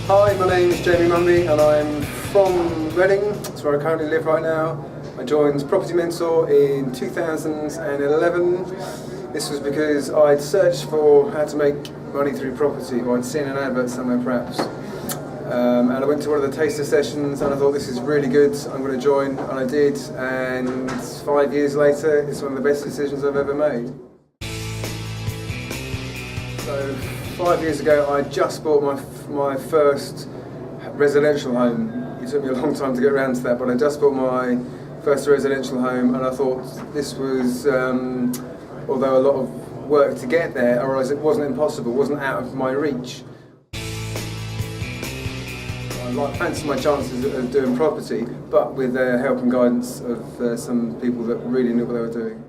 Hi, my name is Jamie Mumby and I'm from Reading. That's where I currently live right now. I joined Property Mentor in 2011. This was because I'd searched for how to make money through property, or I'd seen an advert somewhere perhaps. And I went to one of the taster sessions and I thought, this is really good, I'm going to join, and I did, and 5 years later it's one of the best decisions I've ever made. So 5 years ago I just bought my first residential home. It took me a long time to get around to that, but I just bought my first residential home, and I thought this was, although a lot of work to get there, I realised it wasn't impossible, it wasn't out of my reach. I fancied my chances of doing property, but with the help and guidance of some people that really knew what they were doing.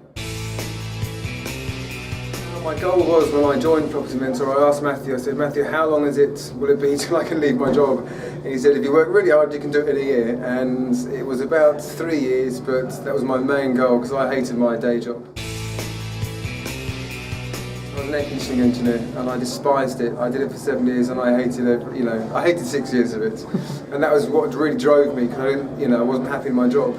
My goal was, when I joined Property Mentor, I asked Matthew, I said, Matthew, how long will it be till I can leave my job? And he said, if you work really hard, you can do it in a year. And it was about 3 years, but that was my main goal because I hated my day job. I was an air conditioning engineer and I despised it. I did it for 7 years and I hated it, I hated 6 years of it. And that was what really drove me, because I wasn't happy in my job.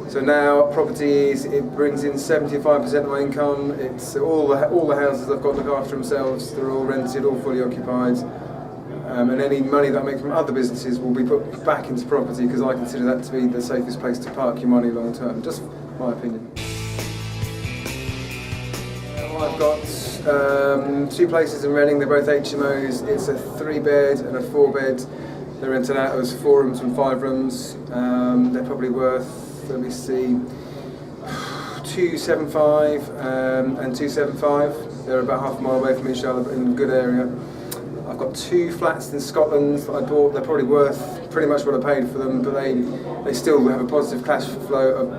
So now properties, it brings in 75% of my income. It's all the houses I've got to look after themselves. They're all rented, all fully occupied. And any money that I make from other businesses will be put back into property, because I consider that to be the safest place to park your money long term. Just my opinion. I've got 2 places in Reading. They're both HMOs. It's a 3-bed and a 4-bed. They're rented out as 4 rooms and 5 rooms. They're probably worth, let me see, 275 and 275. They're about half a mile away from each other, but in a good area. I've got 2 flats in Scotland that I bought. They're probably worth pretty much what I paid for them, but they still have a positive cash flow of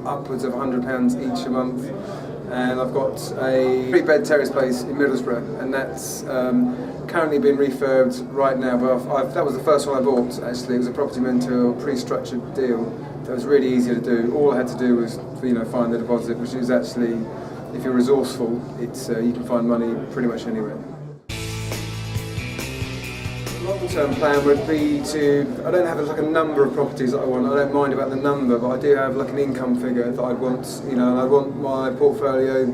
upwards of £100 each a month. And I've got a 3-bed terrace place in Middlesbrough, and that's currently being refurbed right now. But that was the first one I bought, actually. It was a Property Mentor pre-structured deal. That was really easy to do. All I had to do was find the deposit, which is actually, if you're resourceful, you can find money pretty much anywhere. The long-term plan would be I don't have a number of properties that I want. I don't mind about the number, but I do have an income figure that I'd want. And I want my portfolio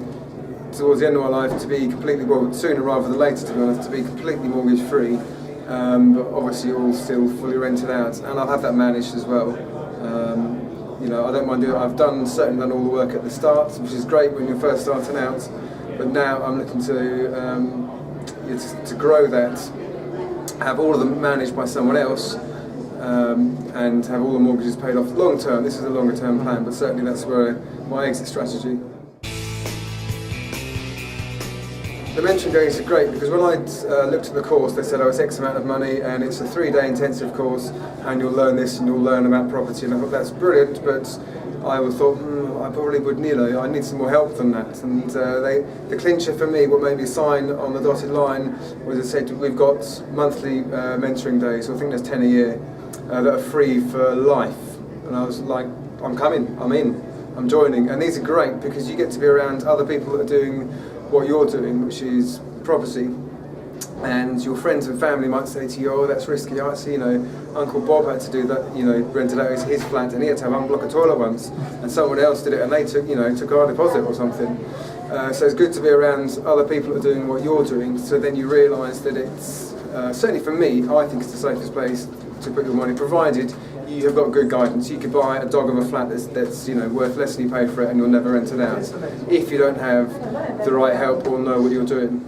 towards the end of my life to be completely, well, sooner rather than later, to be honest, to be completely mortgage free, but obviously all still fully rented out, and I'll have that managed as well. I don't mind doing it. I've certainly done all the work at the start, which is great when you're first starting out, but now I'm looking to grow that, have all of them managed by someone else, and have all the mortgages paid off long term. This is a longer term plan, but certainly that's where my exit strategy. The mentoring days are great, because when I looked at the course, they said, it's X amount of money and it's a 3-day intensive course and you'll learn this and you'll learn about property, and I thought that's brilliant, but I thought I probably would I need some more help than that. And the clincher for me, what made me sign on the dotted line, was they said we've got monthly mentoring days, so I think there's 10 a year, that are free for life. And I was like, I'm coming, I'm in, I'm joining. And these are great because you get to be around other people that are doing what you're doing, which is property, and your friends and family might say to you, that's risky. I see, Uncle Bob had to do that, rented out his flat and he had to have unblock a toilet once, and someone else did it and they took our deposit or something. So it's good to be around other people that are doing what you're doing, so then you realise that it's, certainly for me, I think it's the safest place to put your money, provided you have got good guidance. You could buy a dog of a flat that's worth less than you paid for it, and you'll never rent it out if you don't have the right help or know what you're doing.